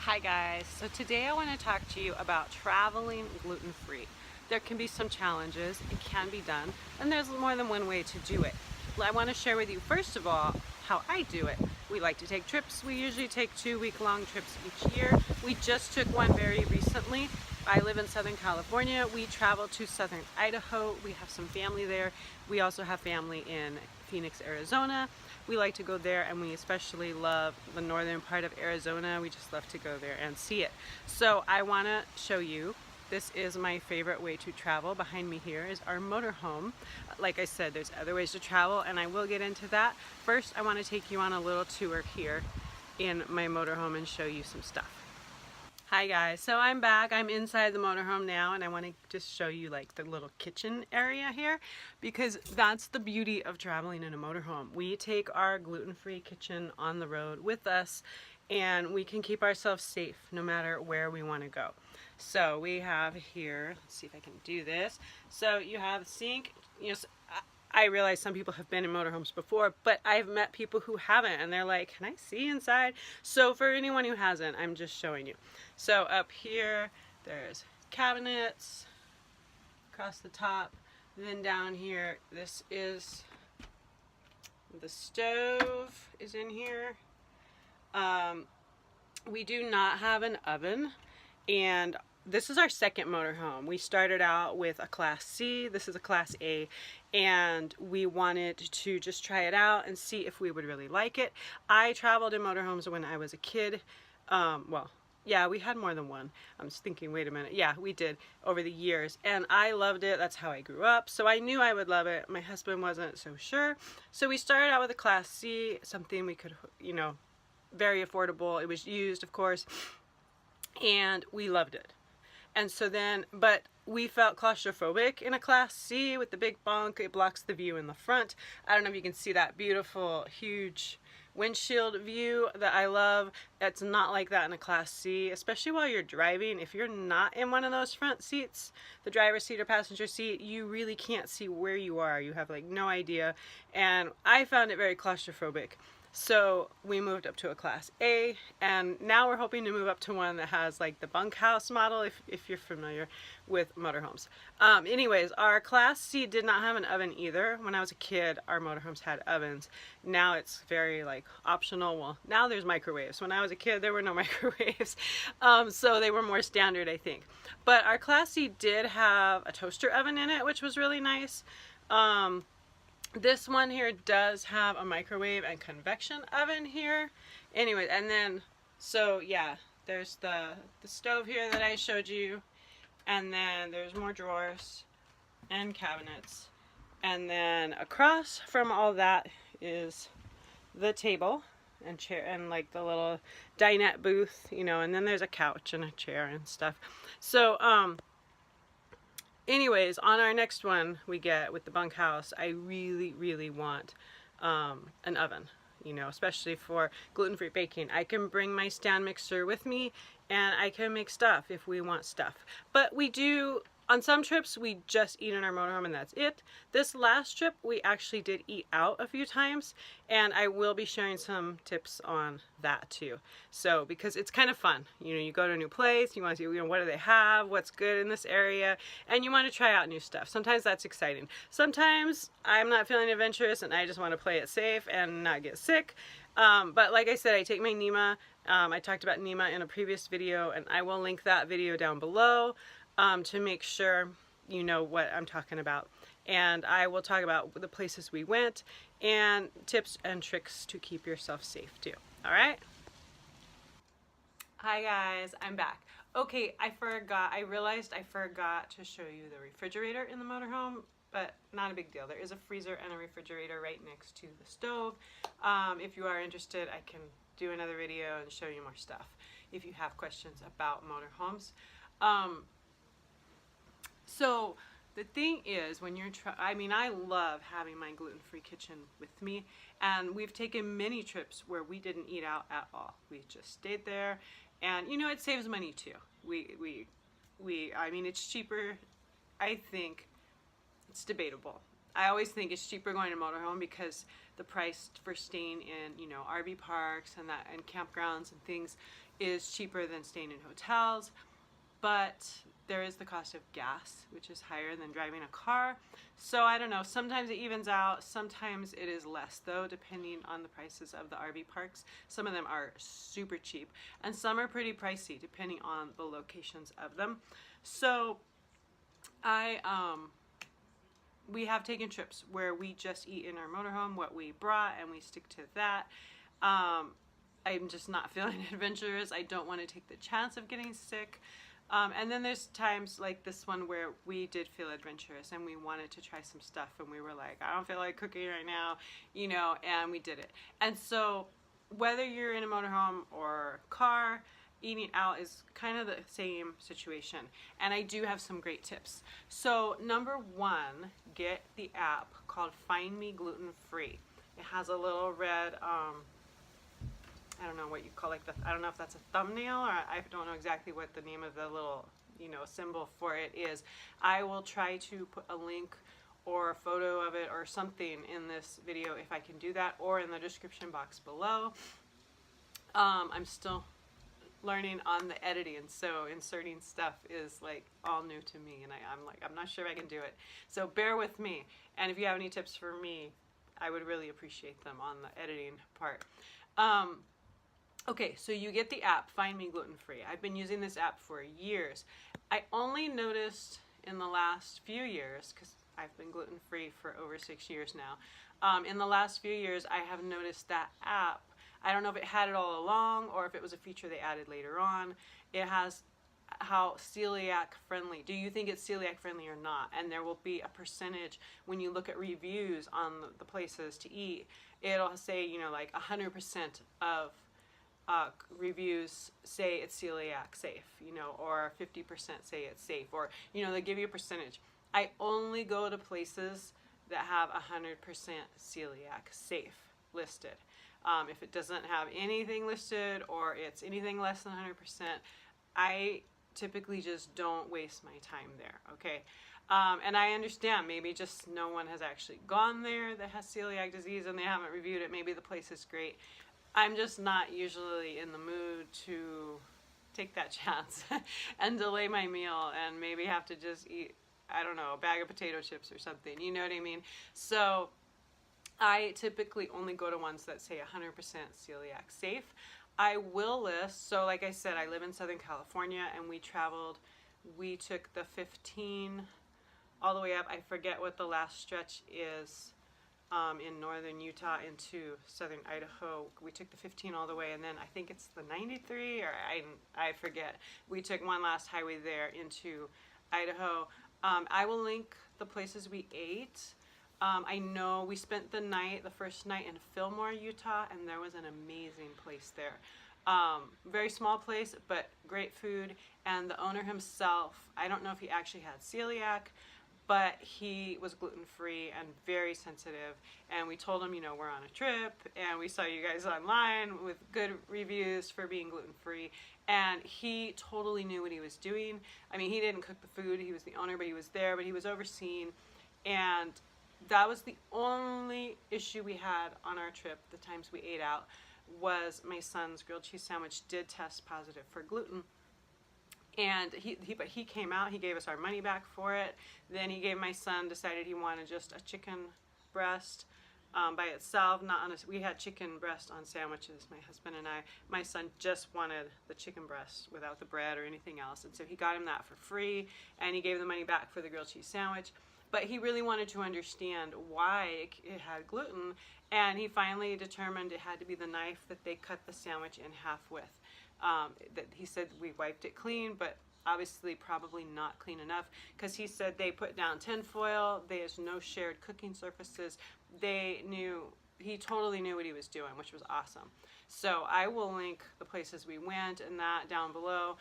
Hi guys, so today I want to talk to you about traveling gluten-free. There can be some challenges, it can be done, and there's more than one way to do it. I want to share with you first of all how I do it. We like to take trips. We usually take 2-week-long trips each year. We just took one very recently. I live in Southern California. We travel to Southern Idaho. We have some family there. We also have family in Phoenix, Arizona. We like to go there, and we especially love the northern part of Arizona. We just love to go there and see it. So I want to show you, this is my favorite way to travel. Behind me here is our motorhome. Like I said, there's other ways to travel, and I will get into that. First, I want to take you on a little tour here in my motorhome and show you some stuff. Hi guys, so I'm back. I'm inside the motorhome now, and I want to just show you like the little kitchen area here, because that's the beauty of traveling in a motorhome. We take our gluten-free kitchen on the road with us, and we can keep ourselves safe no matter where we want to go. So we have here, let's see if I can do this. So you have a sink. You know, I realize some people have been in motorhomes before, but I've met people who haven't, and they're like, can I see inside? So for anyone who hasn't, I'm just showing you. So up here, there's cabinets across the top. Then down here, this is the stove is in here. We do not have an oven, and this is our second motorhome. We started out with a Class C, this is a Class A, and we wanted to just try it out and see if we would really like it. I traveled in motorhomes when I was a kid. Well, yeah, we had more than one. I'm just thinking, wait a minute. Yeah, we did over the years, and I loved it. That's how I grew up, so I knew I would love it. My husband wasn't so sure, so we started out with a Class C, something we could, you know, very affordable. It was used, of course, and we loved it. And so then, but we felt claustrophobic in a Class C with the big bunk. It blocks the view in the front. I don't know if you can see that beautiful, huge windshield view that I love. It's not like that in a Class C, especially while you're driving. If you're not in one of those front seats, the driver's seat or passenger seat, you really can't see where you are. You have like no idea. And I found it very claustrophobic. So we moved up to a Class A, and now we're hoping to move up to one that has like the bunkhouse model, if you're familiar with motorhomes. Anyways, our Class C did not have an oven either. When I was a kid, our motorhomes had ovens. Now it's very like optional. Well, now there's microwaves. When I was a kid, there were no microwaves. So they were more standard, I think. But our Class C did have a toaster oven in it, which was really nice. This one here does have a microwave and convection oven here. Anyway, and then, so yeah, there's the stove here that I showed you. And then there's more drawers and cabinets. And then across from all that is the table and chair and like the little dinette booth, you know, and then there's a couch and a chair and stuff. So, anyways, on our next one we get with the bunkhouse, I really want an oven, you know, especially for gluten-free baking. I can bring my stand mixer with me, and I can make stuff if we want stuff. But we do, on some trips, we just eat in our motorhome and that's it. This last trip, we actually did eat out a few times, and I will be sharing some tips on that too. So, because it's kind of fun. You know, you go to a new place, you want to see, you know, what do they have, what's good in this area, and you want to try out new stuff. Sometimes that's exciting. Sometimes I'm not feeling adventurous and I just want to play it safe and not get sick. But like I said, I take my Nima. I talked about Nima in a previous video, and I will link that video down below to make sure you know what I'm talking about. And I will talk about the places we went and tips and tricks to keep yourself safe too. All right? Hi guys, I'm back. Okay, I realized I forgot to show you the refrigerator in the motorhome, but not a big deal. There is a freezer and a refrigerator right next to the stove. If you are interested, I can do another video and show you more stuff if you have questions about motorhomes. So the thing is, when you're I mean, I love having my gluten-free kitchen with me, and we've taken many trips where we didn't eat out at all. We just stayed there, and you know, it saves money too. I mean, it's cheaper. I think it's debatable. I always think it's cheaper going to motorhome because the price for staying in, you know, RV parks and campgrounds and things is cheaper than staying in hotels. But there is the cost of gas, which is higher than driving a car. So I don't know, sometimes it evens out, sometimes it is less though, depending on the prices of the RV parks. Some of them are super cheap and some are pretty pricey depending on the locations of them. So we have taken trips where we just eat in our motorhome what we brought and we stick to that. I'm just not feeling adventurous. I don't want to take the chance of getting sick. And then there's times like this one where we did feel adventurous and we wanted to try some stuff and we were like, I don't feel like cooking right now, you know, and we did it. And so whether you're in a motorhome or car, eating out is kind of the same situation. And I do have some great tips. So number one, get the app called Find Me Gluten-Free. It has a little red, I don't know what you call, like I don't know if that's a thumbnail, or I don't know exactly what the name of the little, you know, symbol for it is. I will try to put a link or a photo of it or something in this video if I can do that, or in the description box below. I'm still learning on the editing, so inserting stuff is like all new to me, and I'm not sure I can do it. So bear with me, and if you have any tips for me, I would really appreciate them on the editing part. Okay, so you get the app, Find Me Gluten-Free. I've been using this app for years. I only noticed in the last few years, because I've been gluten-free for over 6 years now, in the last few years I have noticed that app. I don't know if it had it all along or if it was a feature they added later on. It has how celiac friendly. Do you think it's celiac friendly or not? And there will be a percentage when you look at reviews on the places to eat. It'll say, you know, like 100% of reviews say it's celiac safe, you know, or 50% say it's safe, or, you know, they give you a percentage. I only go to places that have 100% celiac safe listed. If it doesn't have anything listed or it's anything less than 100%, I typically just don't waste my time there, okay? And I understand maybe just no one has actually gone there that has celiac disease and they haven't reviewed it. Maybe the place is great. I'm just not usually in the mood to take that chance and delay my meal and maybe have to just eat, I don't know, a bag of potato chips or something, you know what I mean? So I typically only go to ones that say 100% celiac safe. I will list, so like I said, I live in Southern California and we took the 15 all the way up. I forget what the last stretch is. In northern Utah into southern Idaho. We took the 15 all the way, and then I think it's the 93, or I forget. We took one last highway there into Idaho. I will link the places we ate. I know we spent the first night in Fillmore, Utah, and there was an amazing place there. Very small place, but great food, and the owner himself, I don't know if he actually had celiac, but he was gluten-free and very sensitive, and we told him, you know, we're on a trip and we saw you guys online with good reviews for being gluten-free, and he totally knew what he was doing. I mean, he didn't cook the food, he was the owner, but he was there, but he was overseeing, and that was the only issue we had on our trip, the times we ate out, was my son's grilled cheese sandwich did test positive for gluten. And but he came out, he gave us our money back for it. Then he gave my son, decided he wanted just a chicken breast by itself, not on we had chicken breast on sandwiches, my husband and I. My son just wanted the chicken breast without the bread or anything else. And so he got him that for free, and he gave the money back for the grilled cheese sandwich. But he really wanted to understand why it had gluten, and he finally determined it had to be the knife that they cut the sandwich in half with. That he said we wiped it clean, but obviously probably not clean enough, because he said they put down tinfoil, there's no shared cooking surfaces. He totally knew what he was doing, which was awesome. So I will link the places we went and that down below.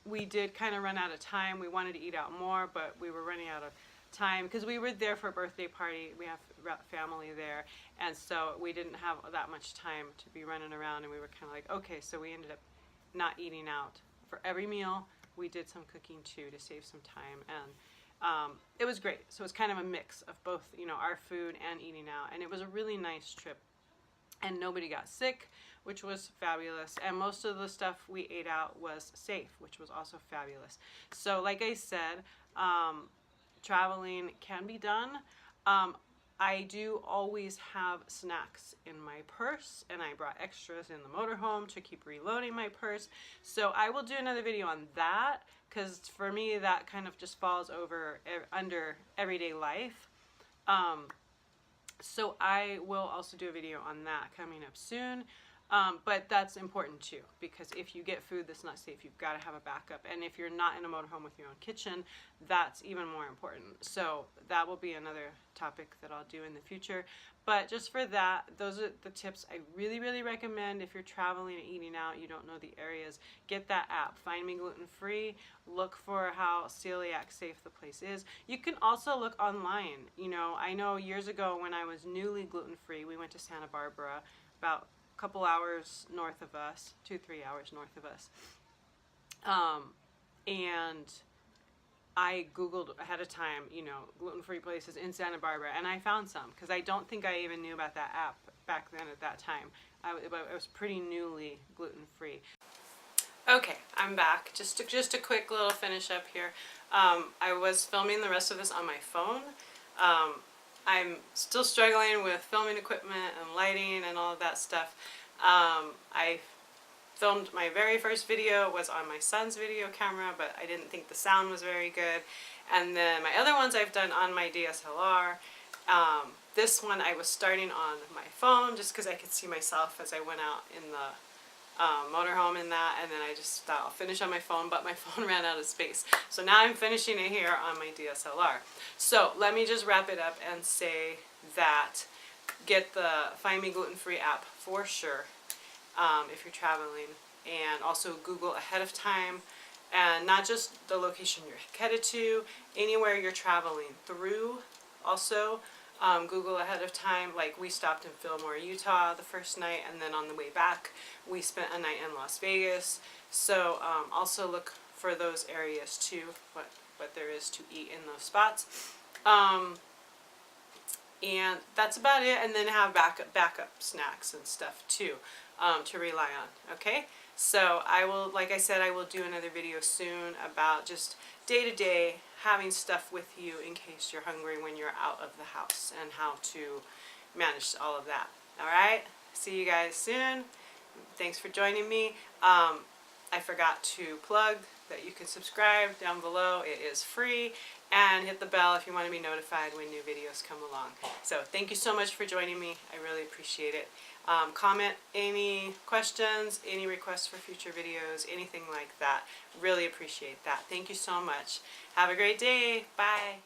We did kind of run out of time. We wanted to eat out more, but we were running out of time because we were there for a birthday party. We have family there, and so we didn't have that much time to be running around, and we were kind of like, okay, so we ended up not eating out for every meal. We did some cooking too to save some time, it was great. So it's kind of a mix of both, you know, our food and eating out, and it was a really nice trip. And nobody got sick, which was fabulous. And most of the stuff we ate out was safe, which was also fabulous. So like I said, traveling can be done. I do always have snacks in my purse, and I brought extras in the motorhome to keep reloading my purse. So I will do another video on that, because for me that kind of just falls over under everyday life. So I will also do a video on that coming up soon. But that's important too, because if you get food that's not safe, you've got to have a backup. And if you're not in a motorhome with your own kitchen, that's even more important. So that will be another topic that I'll do in the future. But just for that, those are the tips I really, really recommend. If you're traveling and eating out, you don't know the areas, get that app, Find Me Gluten-Free. Look for how celiac safe the place is. You can also look online. You know, I know years ago when I was newly gluten-free, we went to Santa Barbara, about couple hours north of us, 2-3 hours north of us, and I Googled ahead of time, you know, gluten-free places in Santa Barbara, and I found some, because I don't think I even knew about that app back then at that time. I was pretty newly gluten-free. Okay, I'm back. Just a quick little finish up here. I was filming the rest of this on my phone. I'm still struggling with filming equipment and lighting and all of that stuff. I filmed my very first video, was on my son's video camera, but I didn't think the sound was very good. And then my other ones I've done on my DSLR. This one I was starting on my phone just because I could see myself as I went out in the motorhome in that, and then I just thought I'll finish on my phone, but my phone ran out of space. So now I'm finishing it here on my DSLR. So let me just wrap it up and say that get the Find Me Gluten-Free app for sure if you're traveling, and also Google ahead of time, and not just the location you're headed to, anywhere you're traveling through. Also Google ahead of time. Like, we stopped in Fillmore, Utah the first night, and then on the way back we spent a night in Las Vegas. So also look for those areas too, what there is to eat in those spots. And that's about it. And then have backup snacks and stuff too to rely on. Okay, so I will, like I said, I will do another video soon about just day-to-day having stuff with you in case you're hungry when you're out of the house, and how to manage all of that. Alright, see you guys soon. Thanks for joining me. I forgot to plug that you can subscribe down below. It is free, and hit the bell if you want to be notified when new videos come along. So thank you so much for joining me. I really appreciate it. Comment any questions, any requests for future videos, anything like that. Really appreciate that. Thank you so much. Have a great day. Bye.